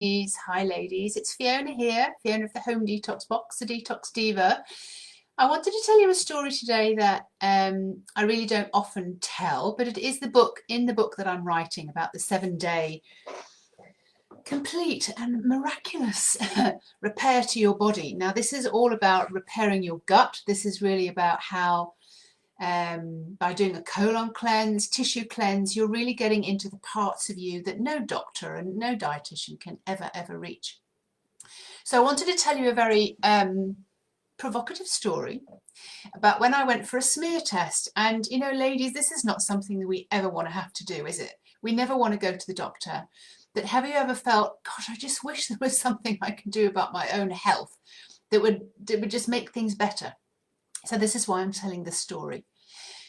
Hi ladies, it's Fiona here, Fiona of the Home Detox Box, the Detox Diva. I wanted to tell you a story today that I really don't often tell, but it is the book that I'm writing about the 7-day complete and miraculous repair to your body. Now this is all about repairing your gut. This is really about how by doing a colon cleanse, tissue cleanse, you're really getting into the parts of you that no doctor and no dietitian can ever reach. So I wanted to tell you a very provocative story about when I went for a smear test. And you know, ladies, this is not something that we ever want to have to do, is it? We never want to go to the doctor. But have you ever felt, God, I just wish there was something I could do about my own health that would just make things better? So this is why I'm telling this story.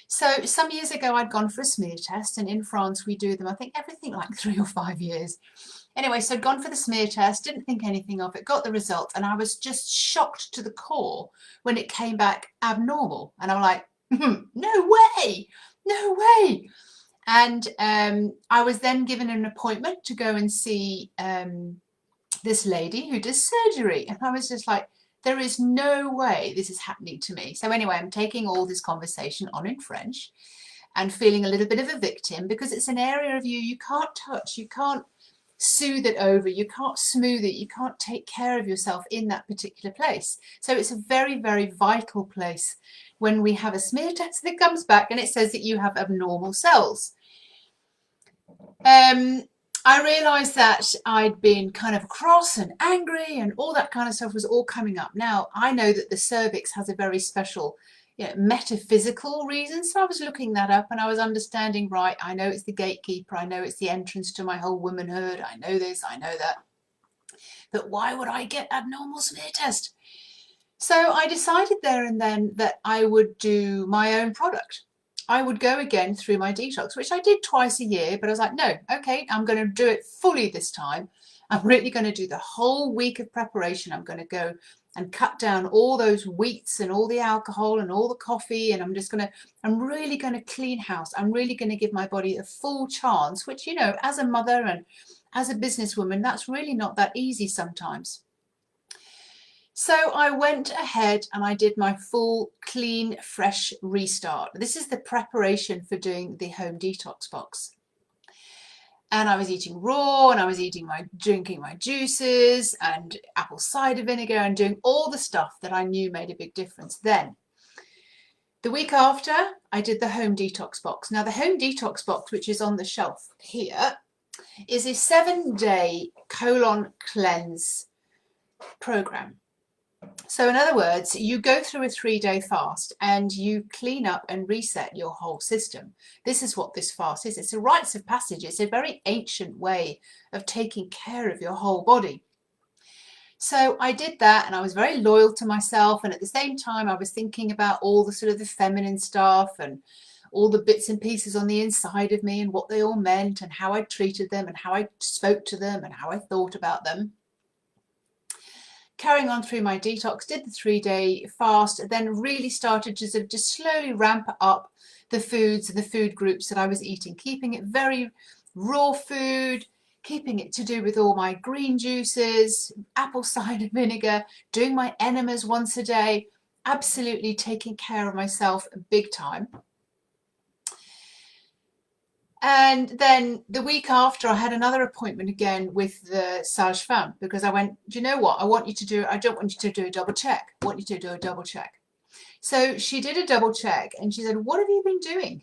So some years ago, I'd gone for a smear test, and in France we do them, I think, everything like 3 or 5 years. Anyway, so I'd gone for the smear test, didn't think anything of it, got the result, and I was just shocked to the core when it came back abnormal. And I'm like, no way, no way. And I was then given an appointment to go and see this lady who does surgery. And I was just like, there is no way this is happening to me. So anyway, I'm taking all this conversation on in French and feeling a little bit of a victim because it's an area of you can't touch, you can't soothe it over, you can't smooth it, you can't take care of yourself in that particular place. So it's a very vital place when we have a smear test that comes back and it says that you have abnormal cells. I realised that I'd been kind of cross and angry and all that kind of stuff was all coming up. Now, I know that the cervix has a very special, metaphysical reason. So I was looking that up and I was understanding, right, I know it's the gatekeeper. I know it's the entrance to my whole womanhood. I know this, I know that. But why would I get abnormal smear test? So I decided there and then that I would do my own product. I would go again through my detox, which I did twice a year, but I was like, no, okay, I'm going to do it fully this time. I'm really going to do the whole week of preparation. I'm going to go and cut down all those wheats and all the alcohol and all the coffee. And I'm really going to clean house. I'm really going to give my body a full chance, which, you know, as a mother and as a businesswoman, that's really not that easy sometimes. So I went ahead and I did my full clean, fresh restart. This is the preparation for doing the home detox box. And I was eating raw and I was drinking my juices and apple cider vinegar and doing all the stuff that I knew made a big difference then. The week after, I did the home detox box. Now the home detox box, which is on the shelf here, is a 7-day colon cleanse program. So in other words, you go through a 3-day fast and you clean up and reset your whole system. This is what this fast is. It's a rites of passage. It's a very ancient way of taking care of your whole body. So I did that and I was very loyal to myself. And at the same time, I was thinking about all the sort of the feminine stuff and all the bits and pieces on the inside of me and what they all meant and how I treated them and how I spoke to them and how I thought about them. Carrying on through my detox, did the 3-day fast, then really started to sort of just slowly ramp up the foods and the food groups that I was eating, keeping it very raw food, keeping it to do with all my green juices, apple cider vinegar, doing my enemas once a day, absolutely taking care of myself big time. And then the week after, I had another appointment again with the sage-femme because I went, do you know what? I don't want you to do a double check. I want you to do a double check. So she did a double check and she said, what have you been doing?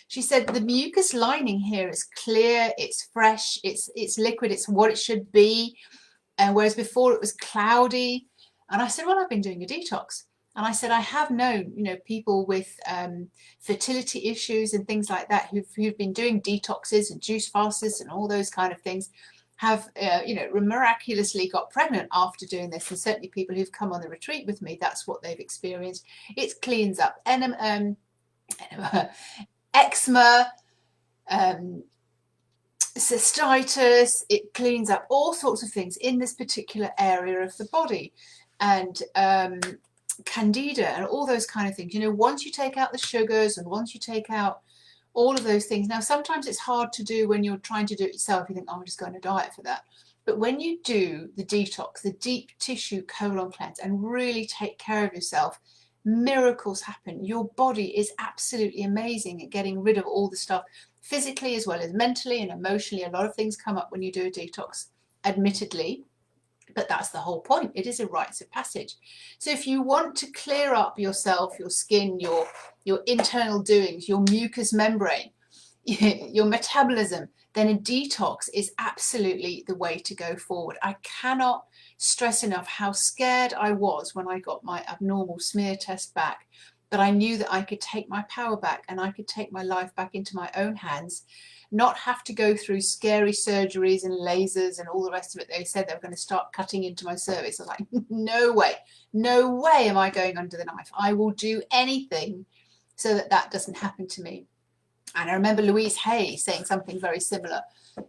She said, the mucus lining here is clear, it's fresh, it's liquid, it's what it should be. And whereas before it was cloudy. And I said, well, I've been doing a detox. And I said, I have known, people with fertility issues and things like that who've been doing detoxes and juice fasts and all those kind of things have, miraculously got pregnant after doing this. And certainly people who've come on the retreat with me, that's what they've experienced. It cleans up eczema, cystitis, it cleans up all sorts of things in this particular area of the body. And candida and all those kind of things, once you take out the sugars and once you take out all of those things. Now sometimes it's hard to do when you're trying to do it yourself. You think, oh, I'm just going to diet for that. But when you do the detox, the deep tissue colon cleanse, and really take care of yourself, miracles happen. Your body is absolutely amazing at getting rid of all the stuff, physically as well as mentally and emotionally. A lot of things come up when you do a detox, admittedly, but that's the whole point. It is a rites of passage. So if you want to clear up yourself, your skin, your internal doings, your mucous membrane, your metabolism, then a detox is absolutely the way to go forward. I cannot stress enough how scared I was when I got my abnormal smear test back, but I knew that I could take my power back and I could take my life back into my own hands, not have to go through scary surgeries and lasers and all the rest of it. They said they were going to start cutting into my cervix. I was like, no way, no way am I going under the knife. I will do anything so that that doesn't happen to me. And I remember Louise Hay saying something very similar.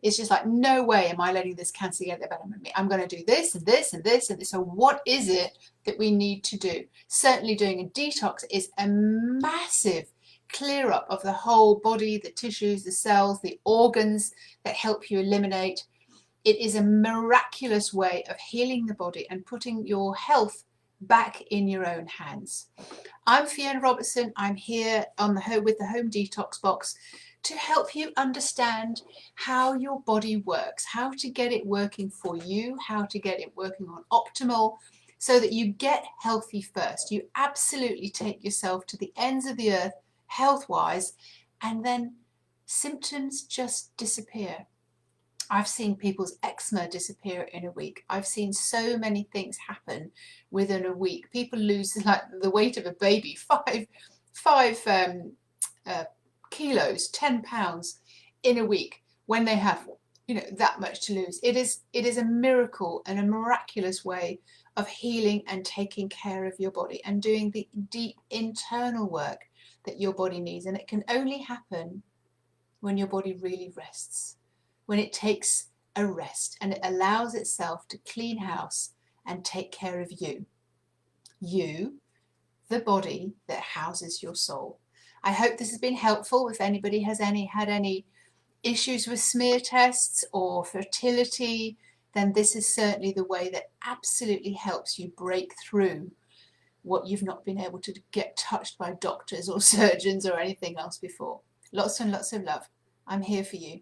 It's just like, no way am I letting this cancer get the better of me. I'm going to do this and this and this and this. So what is it that we need to do? Certainly doing a detox is a massive clear up of the whole body, the tissues, the cells, the organs that help you eliminate. It is a miraculous way of healing the body and putting your health back in your own hands. I'm Fiona Robertson. I'm here on with the Home Detox Box to help you understand how your body works, how to get it working for you, how to get it working on optimal, so that you get healthy first. You absolutely take yourself to the ends of the earth health-wise, and then symptoms just disappear. I've seen people's eczema disappear in a week. I've seen so many things happen within a week. People lose like the weight of a baby, five kilos, 10 pounds in a week when they have, that much to lose. It is a miracle and a miraculous way of healing and taking care of your body and doing the deep internal work that your body needs. And it can only happen when your body really rests, when it takes a rest and it allows itself to clean house and take care of you, the body that houses your soul. I hope this has been helpful. If anybody has had any issues with smear tests or fertility, then this is certainly the way that absolutely helps you break through what you've not been able to get touched by doctors or surgeons or anything else before. Lots and lots of love. I'm here for you.